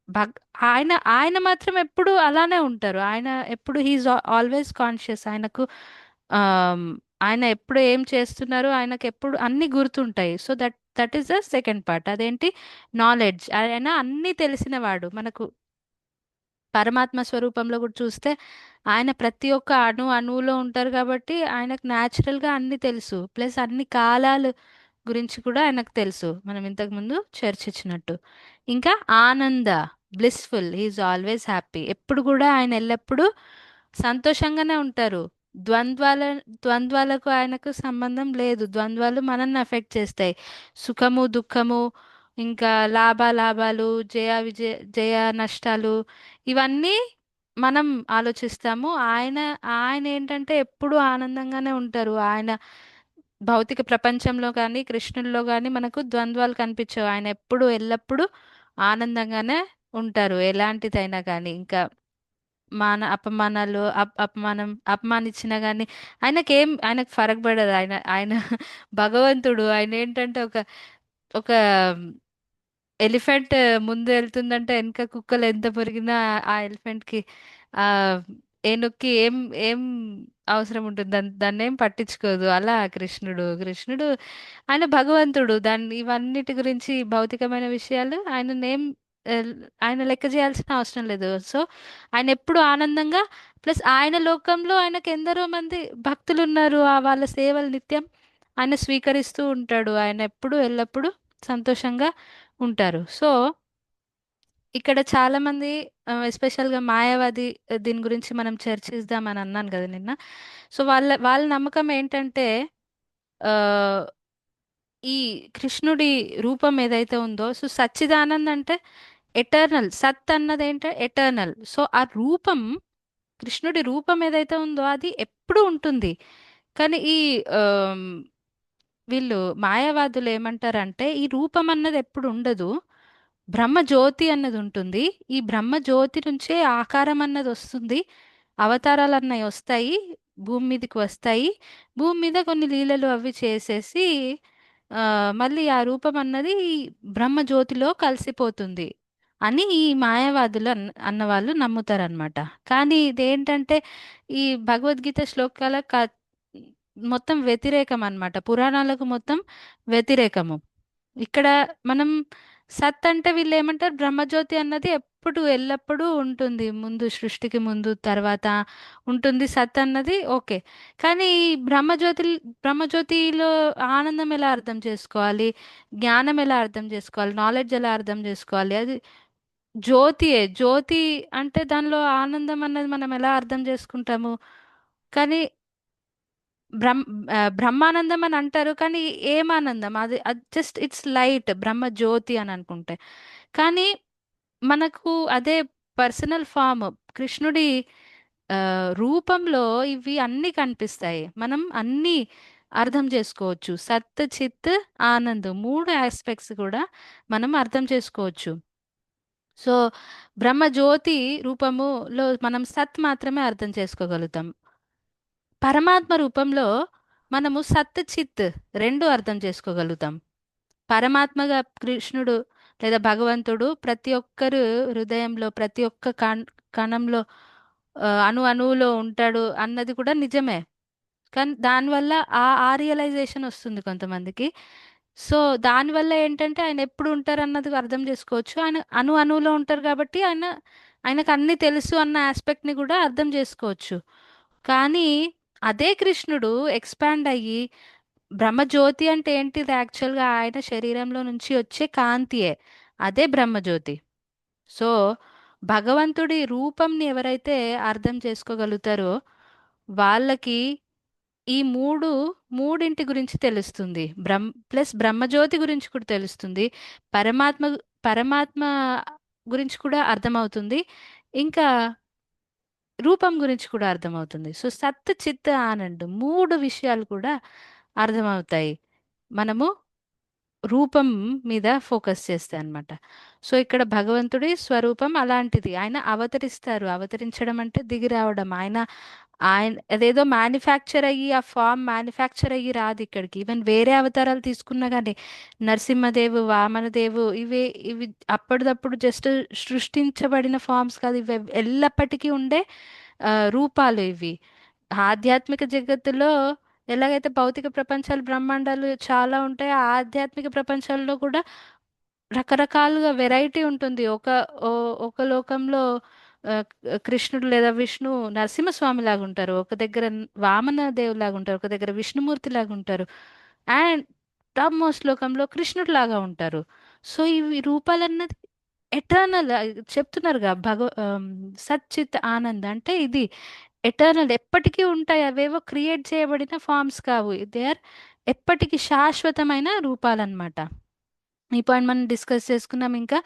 భగ్ ఆయన ఆయన మాత్రం ఎప్పుడు అలానే ఉంటారు. ఆయన ఎప్పుడు హీఈస్ ఆల్వేస్ కాన్షియస్. ఆయనకు ఆమ్, ఆయన ఎప్పుడు ఏం చేస్తున్నారు ఆయనకు ఎప్పుడు అన్ని గుర్తుంటాయి. So that is the second part. అదేంటి? నాలెడ్జ్. ఆయన అన్ని తెలిసినవాడు. మనకు పరమాత్మ స్వరూపంలో కూడా చూస్తే ఆయన ప్రతి ఒక్క అణువులో ఉంటారు కాబట్టి ఆయనకు న్యాచురల్ గా అన్ని తెలుసు. ప్లస్ అన్ని కాలాలు గురించి కూడా ఆయనకు తెలుసు, మనం ఇంతకు ముందు చర్చించినట్టు. ఇంకా ఆనంద, బ్లిస్ఫుల్, హీఈస్ ఆల్వేస్ హ్యాపీ. ఎప్పుడు కూడా ఆయన ఎల్లప్పుడూ సంతోషంగానే ఉంటారు. ద్వంద్వాల ద్వంద్వాలకు ఆయనకు సంబంధం లేదు. ద్వంద్వాలు మనల్ని అఫెక్ట్ చేస్తాయి. సుఖము దుఃఖము, ఇంకా లాభాలు, జయ నష్టాలు, ఇవన్నీ మనం ఆలోచిస్తాము. ఆయన ఆయన ఏంటంటే ఎప్పుడూ ఆనందంగానే ఉంటారు. ఆయన భౌతిక ప్రపంచంలో కానీ కృష్ణుల్లో కానీ మనకు ద్వంద్వాలు కనిపించవు. ఆయన ఎప్పుడు ఎల్లప్పుడూ ఆనందంగానే ఉంటారు, ఎలాంటిదైనా కానీ. ఇంకా అపమానాలు అపమానించినా గానీ ఆయనకు ఫరక్ పడదు. ఆయన భగవంతుడు. ఆయన ఏంటంటే ఒక ఒక ఎలిఫెంట్ ముందు వెళ్తుందంటే వెనక కుక్కలు ఎంత పెరిగినా ఆ ఎలిఫెంట్ కి ఆ ఏనుక్కి ఏం అవసరం ఉంటుంది, దాన్ని ఏం పట్టించుకోదు. అలా కృష్ణుడు ఆయన భగవంతుడు. ఇవన్నిటి గురించి భౌతికమైన విషయాలు ఆ, ఆయన లెక్క చేయాల్సిన అవసరం లేదు. సో ఆయన ఎప్పుడు ఆనందంగా, ప్లస్ ఆయన లోకంలో ఆయనకు ఎందరో మంది భక్తులు ఉన్నారు. వాళ్ళ సేవలు నిత్యం ఆయన స్వీకరిస్తూ ఉంటాడు. ఆయన ఎప్పుడు ఎల్లప్పుడూ సంతోషంగా ఉంటారు. సో ఇక్కడ చాలా మంది ఎస్పెషల్ గా మాయావాది దీని గురించి మనం చర్చిద్దామని అన్నాను కదా నిన్న. సో వాళ్ళ నమ్మకం ఏంటంటే ఆ ఈ కృష్ణుడి రూపం ఏదైతే ఉందో, సో సచ్చిదానంద్ అంటే ఎటర్నల్, సత్ అన్నది ఏంటంటే ఎటర్నల్. సో ఆ రూపం, కృష్ణుడి రూపం ఏదైతే ఉందో అది ఎప్పుడు ఉంటుంది. కానీ ఆమ్, వీళ్ళు మాయావాదులు ఏమంటారంటే ఈ రూపం అన్నది ఎప్పుడు ఉండదు, బ్రహ్మ జ్యోతి అన్నది ఉంటుంది. ఈ బ్రహ్మ జ్యోతి నుంచే ఆకారం అన్నది వస్తుంది, అవతారాలు అన్నవి వస్తాయి, భూమి మీదకి వస్తాయి. భూమి మీద కొన్ని లీలలు అవి చేసేసి ఆ మళ్ళీ ఆ రూపం అన్నది బ్రహ్మ జ్యోతిలో కలిసిపోతుంది అని ఈ మాయావాదులు అన్నవాళ్ళు నమ్ముతారనమాట. కానీ ఇదేంటంటే ఈ భగవద్గీత శ్లోకాల మొత్తం వ్యతిరేకం అన్నమాట, పురాణాలకు మొత్తం వ్యతిరేకము. ఇక్కడ మనం సత్ అంటే వీళ్ళు ఏమంటారు, బ్రహ్మజ్యోతి అన్నది ఎప్పుడు ఎల్లప్పుడూ ఉంటుంది, ముందు సృష్టికి ముందు తర్వాత ఉంటుంది సత్ అన్నది. ఓకే. కానీ ఈ బ్రహ్మజ్యోతిలో ఆనందం ఎలా అర్థం చేసుకోవాలి, జ్ఞానం ఎలా అర్థం చేసుకోవాలి, నాలెడ్జ్ ఎలా అర్థం చేసుకోవాలి? అది జ్యోతి అంటే దానిలో ఆనందం అన్నది మనం ఎలా అర్థం చేసుకుంటాము? కానీ బ్రహ్మ బ్రహ్మానందం అని అంటారు, కానీ ఏం ఆనందం అది? అది జస్ట్ ఇట్స్ లైట్, బ్రహ్మ జ్యోతి అని అనుకుంటే. కానీ మనకు అదే పర్సనల్ ఫామ్ కృష్ణుడి ఆ, రూపంలో ఇవి అన్నీ కనిపిస్తాయి. మనం అన్నీ అర్థం చేసుకోవచ్చు. సత్ చిత్ ఆనంద్ మూడు ఆస్పెక్ట్స్ కూడా మనం అర్థం చేసుకోవచ్చు. సో బ్రహ్మ జ్యోతి రూపములో మనం సత్ మాత్రమే అర్థం చేసుకోగలుగుతాం. పరమాత్మ రూపంలో మనము సత్ చిత్ రెండు అర్థం చేసుకోగలుగుతాం. పరమాత్మగా కృష్ణుడు లేదా భగవంతుడు ప్రతి ఒక్కరు హృదయంలో, ప్రతి ఒక్క కణంలో, అణు అణువులో ఉంటాడు అన్నది కూడా నిజమే. కానీ దానివల్ల ఆ రియలైజేషన్ వస్తుంది కొంతమందికి. సో దానివల్ల ఏంటంటే ఆయన ఎప్పుడు ఉంటారు అన్నది అర్థం చేసుకోవచ్చు. ఆయన అణు అణువులో ఉంటారు కాబట్టి ఆయనకు అన్ని తెలుసు అన్న ఆస్పెక్ట్ ని కూడా అర్థం చేసుకోవచ్చు. కానీ అదే కృష్ణుడు ఎక్స్పాండ్ అయ్యి, బ్రహ్మజ్యోతి అంటే ఏంటిది? యాక్చువల్గా ఆయన శరీరంలో నుంచి వచ్చే కాంతియే, అదే బ్రహ్మజ్యోతి. సో భగవంతుడి రూపంని ఎవరైతే అర్థం చేసుకోగలుగుతారో వాళ్ళకి ఈ మూడింటి గురించి తెలుస్తుంది. ప్లస్ బ్రహ్మజ్యోతి గురించి కూడా తెలుస్తుంది. పరమాత్మ పరమాత్మ గురించి కూడా అర్థమవుతుంది. ఇంకా రూపం గురించి కూడా అర్థమవుతుంది. సో సత్ చిత్ ఆనంద్ మూడు విషయాలు కూడా అర్థమవుతాయి మనము రూపం మీద ఫోకస్ చేస్తే అన్నమాట. సో ఇక్కడ భగవంతుడి స్వరూపం అలాంటిది. ఆయన అవతరిస్తారు. అవతరించడం అంటే దిగి రావడం. ఆయన ఆయన అదేదో మ్యానుఫ్యాక్చర్ అయ్యి, ఆ ఫామ్ మ్యానుఫ్యాక్చర్ అయ్యి రాదు ఇక్కడికి. ఈవెన్ వేరే అవతారాలు తీసుకున్నా కానీ నరసింహదేవు, వామనదేవు, ఇవి అప్పటిదప్పుడు జస్ట్ సృష్టించబడిన ఫామ్స్ కాదు. ఇవి ఎల్లప్పటికీ ఉండే రూపాలు ఇవి. ఆధ్యాత్మిక జగత్తులో ఎలాగైతే భౌతిక ప్రపంచాలు, బ్రహ్మాండాలు చాలా ఉంటాయి, ఆధ్యాత్మిక ప్రపంచాల్లో కూడా రకరకాలుగా వెరైటీ ఉంటుంది. ఒక లోకంలో కృష్ణుడు లేదా విష్ణు నరసింహస్వామి లాగా ఉంటారు, ఒక దగ్గర వామన దేవుడు లాగా ఉంటారు, ఒక దగ్గర విష్ణుమూర్తి లాగా ఉంటారు, అండ్ టాప్ మోస్ట్ లోకంలో కృష్ణుడు లాగా ఉంటారు. సో ఇవి రూపాలన్నది ఎటర్నల్ చెప్తున్నారుగా సచ్చిత్ ఆనంద్ అంటే ఇది ఎటర్నల్, ఎప్పటికీ ఉంటాయి. అవేవో క్రియేట్ చేయబడిన ఫార్మ్స్ కావు, దే ఆర్ ఎప్పటికీ శాశ్వతమైన రూపాలన్నమాట. ఈ పాయింట్ మనం డిస్కస్ చేసుకున్నాం. ఇంకా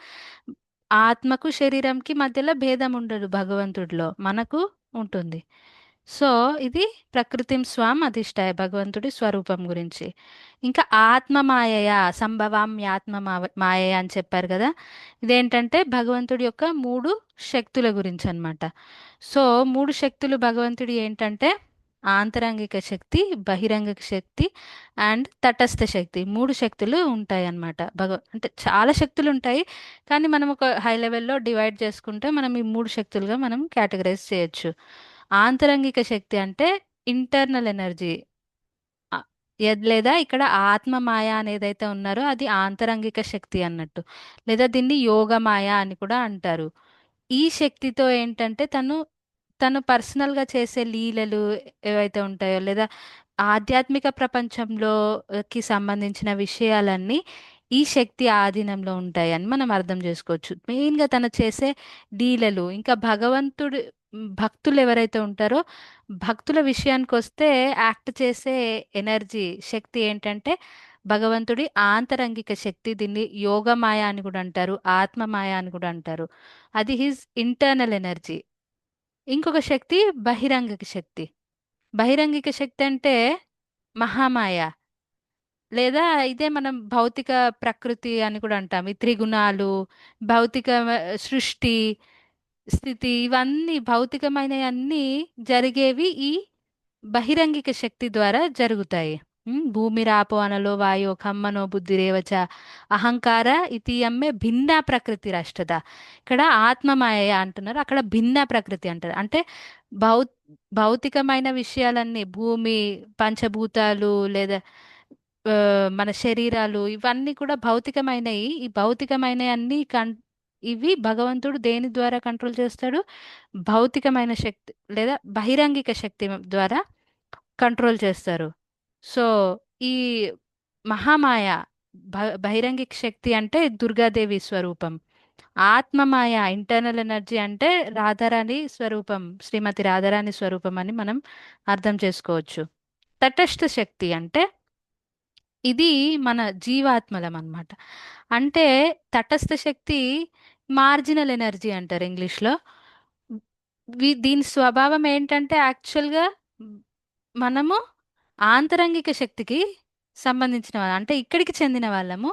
ఆత్మకు శరీరంకి మధ్యలో భేదం ఉండదు భగవంతుడిలో, మనకు ఉంటుంది. సో ఇది ప్రకృతిం స్వాం అధిష్టాయ భగవంతుడి స్వరూపం గురించి. ఇంకా ఆత్మ మాయయ సంభవామ్యాత్మ మాయయ అని చెప్పారు కదా. ఇదేంటంటే భగవంతుడి యొక్క మూడు శక్తుల గురించి అన్నమాట. సో మూడు శక్తులు భగవంతుడి ఏంటంటే ఆంతరంగిక శక్తి, బహిరంగిక శక్తి అండ్ తటస్థ శక్తి. మూడు శక్తులు ఉంటాయి అన్నమాట. అంటే చాలా శక్తులు ఉంటాయి, కానీ మనం ఒక హై లెవెల్లో డివైడ్ చేసుకుంటే మనం ఈ మూడు శక్తులుగా మనం కేటగరైజ్ చేయొచ్చు. ఆంతరంగిక శక్తి అంటే ఇంటర్నల్ ఎనర్జీ. ఆ, లేదా ఇక్కడ ఆత్మ మాయ అనేదైతే ఉన్నారో అది ఆంతరంగిక శక్తి అన్నట్టు, లేదా దీన్ని యోగ మాయ అని కూడా అంటారు. ఈ శక్తితో ఏంటంటే తను తను పర్సనల్గా చేసే లీలలు ఏవైతే ఉంటాయో, లేదా ఆధ్యాత్మిక ప్రపంచంలో కి సంబంధించిన విషయాలన్నీ ఈ శక్తి ఆధీనంలో ఉంటాయి అని మనం అర్థం చేసుకోవచ్చు. మెయిన్గా తను చేసే లీలలు, ఇంకా భగవంతుడు భక్తులు ఎవరైతే ఉంటారో భక్తుల విషయానికి వస్తే యాక్ట్ చేసే ఎనర్జీ శక్తి ఏంటంటే భగవంతుడి ఆంతరంగిక శక్తి. దీన్ని యోగమాయ అని కూడా అంటారు, ఆత్మమాయ అని కూడా అంటారు. అది హిజ్ ఇంటర్నల్ ఎనర్జీ. ఇంకొక శక్తి బహిరంగిక శక్తి. బహిరంగిక శక్తి అంటే మహామాయ, లేదా ఇదే మనం భౌతిక ప్రకృతి అని కూడా అంటాం. ఈ త్రిగుణాలు, భౌతిక సృష్టి, స్థితి, ఇవన్నీ భౌతికమైనవన్నీ జరిగేవి ఈ బహిరంగిక శక్తి ద్వారా జరుగుతాయి. భూమిరాపో అనలో వాయో ఖమ్మనో బుద్ధిరేవచ అహంకార ఇతియమ్మే భిన్న ప్రకృతి రాష్ట్రద. ఇక్కడ ఆత్మమాయ అంటున్నారు, అక్కడ భిన్న ప్రకృతి అంటారు. అంటే భౌ భౌతికమైన విషయాలన్నీ, భూమి, పంచభూతాలు, లేదా ఆ, మన శరీరాలు, ఇవన్నీ కూడా భౌతికమైనవి. ఈ భౌతికమైన అన్ని ఇవి భగవంతుడు దేని ద్వారా కంట్రోల్ చేస్తాడు? భౌతికమైన శక్తి లేదా బహిరంగిక శక్తి ద్వారా కంట్రోల్ చేస్తారు. సో ఈ మహామాయ బహిరంగిక శక్తి అంటే దుర్గాదేవి స్వరూపం. ఆత్మమాయ ఇంటర్నల్ ఎనర్జీ అంటే రాధారాణి స్వరూపం, శ్రీమతి రాధారాణి స్వరూపం అని మనం అర్థం చేసుకోవచ్చు. తటస్థ శక్తి అంటే ఇది మన జీవాత్మలం అన్నమాట. అంటే తటస్థ శక్తి మార్జినల్ ఎనర్జీ అంటారు ఇంగ్లీష్లో. దీని స్వభావం ఏంటంటే యాక్చువల్గా మనము ఆంతరంగిక శక్తికి సంబంధించిన వాళ్ళం, అంటే ఇక్కడికి చెందిన వాళ్ళము.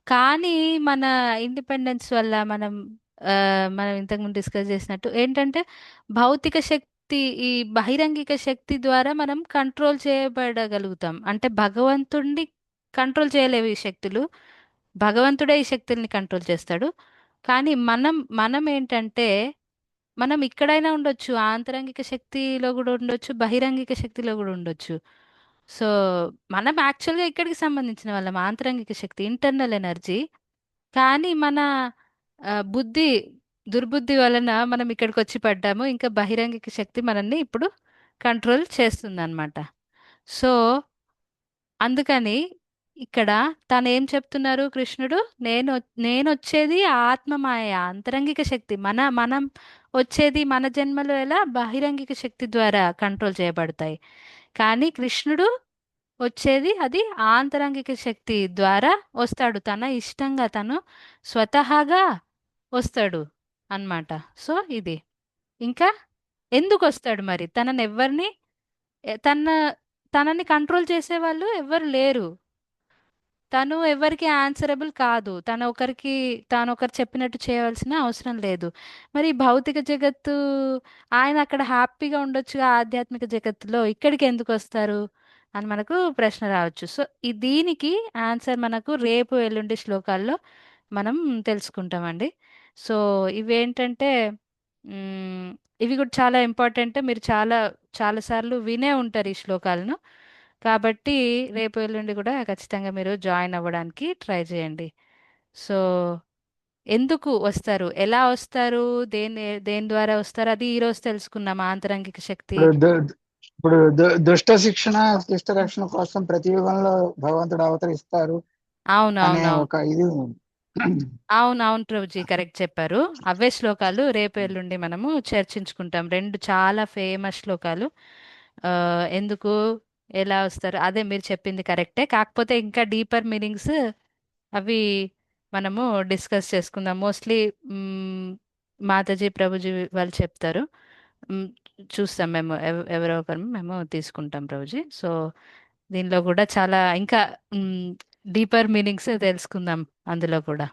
కానీ మన ఇండిపెండెన్స్ వల్ల ఆ, మనం ఇంతకుముందు డిస్కస్ చేసినట్టు ఏంటంటే భౌతిక శక్తి, ఈ బహిరంగిక శక్తి ద్వారా మనం కంట్రోల్ చేయబడగలుగుతాం. అంటే భగవంతుణ్ణి కంట్రోల్ చేయలేవు ఈ శక్తులు, భగవంతుడే ఈ శక్తుల్ని కంట్రోల్ చేస్తాడు. కానీ మనం ఏంటంటే మనం ఇక్కడైనా ఉండొచ్చు, ఆంతరంగిక శక్తిలో కూడా ఉండొచ్చు, బహిరంగిక శక్తిలో కూడా ఉండొచ్చు. సో మనం యాక్చువల్గా ఇక్కడికి సంబంధించిన వాళ్ళం, ఆంతరంగిక శక్తి ఇంటర్నల్ ఎనర్జీ. కానీ మన బుద్ధి దుర్బుద్ధి వలన మనం ఇక్కడికి వచ్చి పడ్డాము. ఇంకా బహిరంగిక శక్తి మనల్ని ఇప్పుడు కంట్రోల్ చేస్తుందన్నమాట. సో అందుకని ఇక్కడ తను ఏం చెప్తున్నారు కృష్ణుడు? నేను వచ్చేది ఆత్మమాయ, అంతరంగిక శక్తి. మనం వచ్చేది మన జన్మలో ఎలా బహిరంగిక శక్తి ద్వారా కంట్రోల్ చేయబడతాయి. కానీ కృష్ణుడు వచ్చేది అది ఆంతరంగిక శక్తి ద్వారా వస్తాడు. తన ఇష్టంగా తను స్వతహాగా వస్తాడు అన్నమాట. సో ఇది ఇంకా ఎందుకు వస్తాడు మరి? తనని ఎవరిని ఎ- తన తనని కంట్రోల్ చేసే వాళ్ళు ఎవ్వరు లేరు. తను ఎవరికి ఆన్సరబుల్ కాదు. తాను ఒకరు చెప్పినట్టు చేయవలసిన అవసరం లేదు. మరి ఈ భౌతిక జగత్తు, ఆయన అక్కడ హ్యాపీగా ఉండొచ్చుగా ఆధ్యాత్మిక జగత్తులో, ఇక్కడికి ఎందుకు వస్తారు అని మనకు ప్రశ్న రావచ్చు. సో దీనికి ఆన్సర్ మనకు రేపు ఎల్లుండి శ్లోకాల్లో మనం తెలుసుకుంటామండి. సో ఇవేంటంటే మ్, ఇవి కూడా చాలా ఇంపార్టెంట్. మీరు చాలా సార్లు వినే ఉంటారు ఈ శ్లోకాలను. కాబట్టి రేపు ఎల్లుండి కూడా ఖచ్చితంగా మీరు జాయిన్ అవ్వడానికి ట్రై చేయండి. సో ఎందుకు వస్తారు, ఎలా వస్తారు, దేని ద్వారా వస్తారు, అది ఈరోజు తెలుసుకున్నాం. ఆంతరంగిక శక్తి. ఇప్పుడు దుష్ట శిక్షణ, శిష్ట రక్షణ కోసం ప్రతి యుగంలో భగవంతుడు అవతరిస్తారు అనే అవునవునవును. ఒక ఇది అవునవును ప్రభుజీ, కరెక్ట్ చెప్పారు. అవే శ్లోకాలు రేపు ఎల్లుండి మనము చర్చించుకుంటాం. రెండు చాలా ఫేమస్ శ్లోకాలు. ఆ, ఎందుకు, ఎలా వస్తారు, అదే మీరు చెప్పింది కరెక్టే. కాకపోతే ఇంకా డీపర్ మీనింగ్స్ అవి మనము డిస్కస్ చేసుకుందాం. మోస్ట్లీ మాతాజీ ప్రభుజీ వాళ్ళు చెప్తారు. చూస్తాం మేము, ఎవరో ఒకరు మేము తీసుకుంటాం ప్రభుజీ. సో దీనిలో కూడా చాలా ఇంకా డీపర్ మీనింగ్స్ తెలుసుకుందాం అందులో కూడా.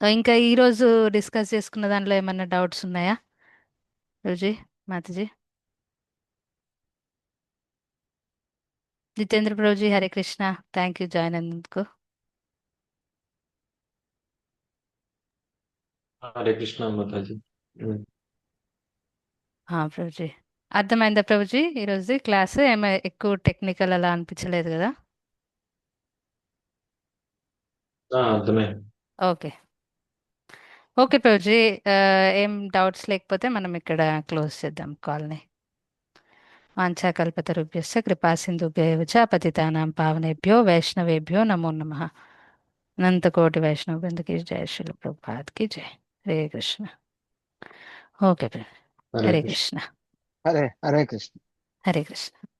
ఇంకా ఈ రోజు డిస్కస్ చేసుకున్న దాంట్లో ఏమన్నా డౌట్స్ ఉన్నాయా Prabhuji, Mataji? Jitendra Prabhuji, Hare Krishna. Thank you join అయినందుకు. హరే కృష్ణ మాతాజీ. ప్రభుజీ అర్థమైందా ప్రభుజీ? ఈరోజు క్లాస్ ఏమో ఎక్కువ టెక్నికల్ అలా అనిపించలేదు కదా? అర్థమే. Okay okay Prabhuji. ఆ, ఏం డౌట్స్ లేకపోతే మనం ఇక్కడ క్లోజ్ చేద్దాం కాల్ని. వాంఛాకల్పతరుభ్యశ్చ కృపా సింధుభ్యైవ చ పతితానాం పావనేభ్యో వైష్ణవేభ్యో నమో నమః. అనంతకోటి వైష్ణవ బృంద की जय, श्रील प्रभुपाद की जय. हरे कृष्ण. ఓకే ప్రభు. హరే హరే కృష్ణ. కృష్ణ. హరే హరే కృష్ణ. హరే కృష్ణ.